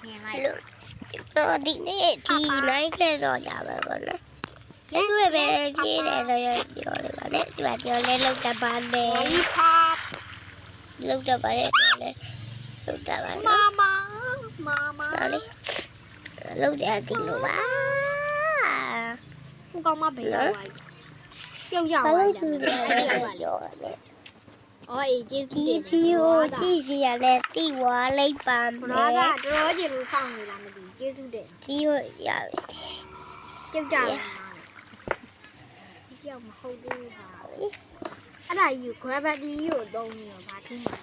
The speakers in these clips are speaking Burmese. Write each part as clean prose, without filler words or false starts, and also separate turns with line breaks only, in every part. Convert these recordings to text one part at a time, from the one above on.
မြင်လိုက်တော့ဒီနေ့ဒီနိုင်ခဲ့တော့ကြပါဘောနော်ဒီလိုပဲကြီးတယ်တော့ပြောတယ်ဗာနဲ့ဒီမှာပြောလဲလောက်တပါနဲ့လောက်တပါနဲ့လောက်တပါမာလေလောက်တယ်ဒီလိုပါ
ဟိုကောင်မဘယ်ရောက်သွားပြုတ်ရောက်သွားလဲအဲ့ဒီရောက်သွားလဲအော်အေးကျေးဇူးတင်တယ်
ဒီဗီဒီစီရလဲတိဝါလိုက်ပါမယ်
ဘာကတော်ကျင်လို့စောင့်နေလားမသိကျေးဇူးတင်
ဒီရ
ပြုတ်ကြပါဒီကြောက်မဟုတ်ဘူးဟာအဲ့ဒါယူ gravity ကိုသုံးနေတော့ဘာထင်းမှာ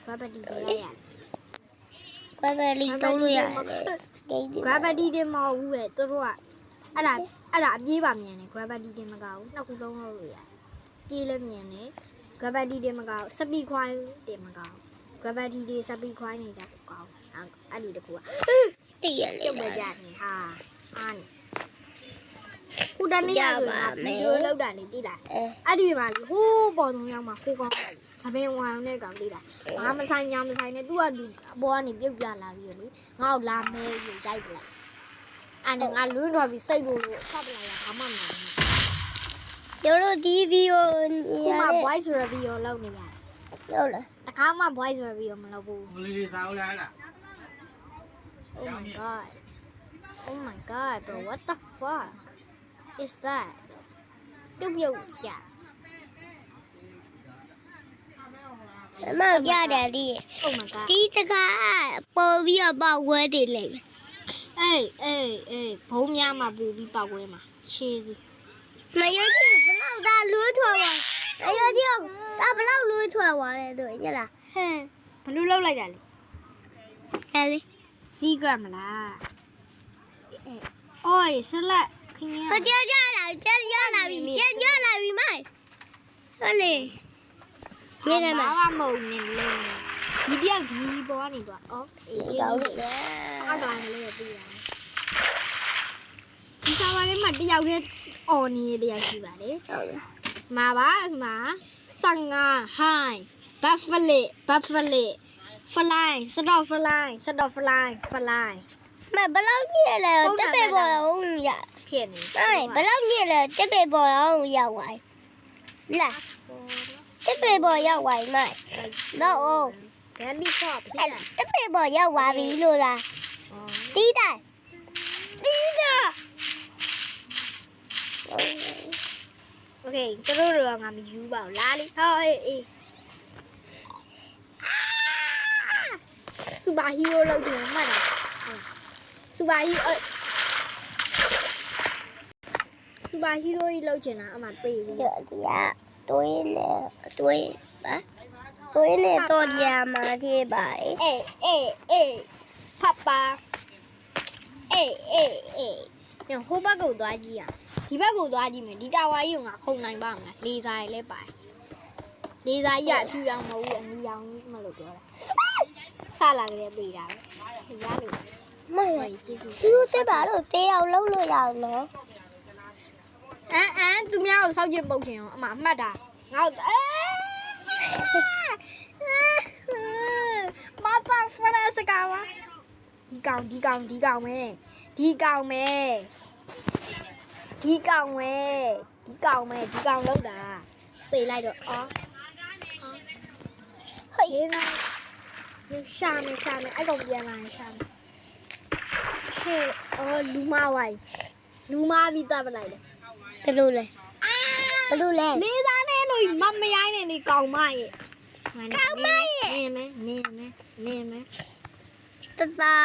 gravity ကိုရရတယ်
gravity သုံးလို့ရတယ်
gravity တင်မဟုတ်ဘူးပဲသူတို့ကအဲ့ဒါအပြေးပါမြန်တယ် gravity တင်မကောက်ဘူးနှစ်ခုလုံးလုပ်လို့ရတယ်ပြေးလည်းမြန်တယ် gravity တင်မကောက် speed ခွိုင်းတင်မကောက် gravity တွေ speed ခွိုင်းနေတာကောက်အဲ့ဒီတကူက
တည့်ရလေ
ပြုတ်ကြတယ်ဟာအားနေခုတနေ့ရဆိုဗီဒီယိုလောက်တာနေတိလားအဲ့ဒီမှာဟိုးပေါ်ဆုံးရောက်မှာဟိုးကောင်းစပင်ဝမ်နဲ့ကောင်တိလားငါမဆိုင်ညာမဆိုင်နဲ့သူကသူအပေါ်ကနေပြုတ်ပြလာပြီးလေငါ့ကိုလာမဲယူတိုက်ပလိုက်အဲ့နဲ့ငါလွန်းသွားပြီးစိတ်လို့ဆက်ပလိုက်ရဘာမှမလုပ်ဘူး
ကျတို့ဒီဗီဒီယို
ခုမှ voice review လုပ်နေရတယ်
ဟုတ်လား
တခါမှ voice review မလုပ်ဘူး
ဘယ်လိုစားလဲလား
Oh my god bro what the fuck is that ပြုတ်ကြ
အမောက်ကြတယ်ဒီ
Oh my god
ဒီတကားပေါ်ပြီးတော့ပေါက်ဝဲတယ်လေ
အေးဘုံများမှာပူပြီးပေါက်ဝဲမှာရှေးစီ
မယုံကြည်ဘလောက်သာလွှတ်ထွက်သွားမယုံကြည်ဒါဘလောက်လွှတ်ထွက်သွားတယ်တို့ညလား
ဟဲ့ဘလူးလောက်လိုက်တာလေ
အဲ့လေ
secret မလားအော်ဆက်လက်ခင်ဗျာ
ကြလာပြီမိုင်ဟုတ်လေ
ညနေမှာဘာမှမဟုတ်နေလေဒီတယောက်ဒီပေါ်ကနေတော့အော်အေးကျေးဇူးတင်အားကလည်းပြီးရတယ်ဒီစာပါထဲမှာတယောက်တည်းအော်နေတရားရှိပါလေ
ဟုတ်လား
မှာပါမှာဆန်ငါဟိုင်းဘတ်ဖလီfly stop fly
မဘလောက်ညက်လဲတက်ပေပေါ်တော့ရ
ဖြစ်နေ
ဘလောက်ညက်လဲတက်ပေပေါ်တော့ရောက်သွားလာတက်ပေပေါ်ရောက်သွားမိုင်တော့
ဂန်ဒီဆော့ဖြစ်တယ်
တက်ပေပေါ်ရောက်သွားပြီလို့လားတီးတယ်
โอเคတို့တော့ငါမယူပါဘူးလားလေဟောအေးစူပါဟီးရိုးလောက်တယ်မှတ်တယ်စူပါဟီးရိုးကြီးလောက်ချင်တာအမှပေးဘူး
ဒီကတွေးနေတော့ကြမှာဒီပါ
အေးဖပါအေးညဟိုဘက်ကိုသွားကြည့်ရဒီဘက်ကိုသွားကြည့်မယ်ဒီတာဝါကြီးကိုငါခုံနိုင်ပါမလားလေစာရည်လည်းပိုင်လေစာကြီးကအဖြူရောင်မဟုတ်ဘူးအနီရောင်မလို့ပြောတာဆလာကြတယ်ပေးတာပဲရလို့
မရကျေးဇူးသူစစ်ပါတော့တေးအောင်လှုပ်လို့ရအောင်နော်
သူများကိုစောက်ကျင်ပုတ်ချင်အောင်အမှတ်တာငါ့ကိုမတာဖရစကားဝါဒီကောင်လောက်တာသေလိုက်တော့အော်ဟေးနာရှာမယ်အဲ့ကောင်ပြန်လာရှာမယ်ဟဲ့အော်လူမပြီးတပ်ပလိုက်တယ်
ဘယ်လိုလဲ
နေသားနဲ့လို့မရိုင်းနဲ့နေကောင်မရဲ့နေမယ်
တတာ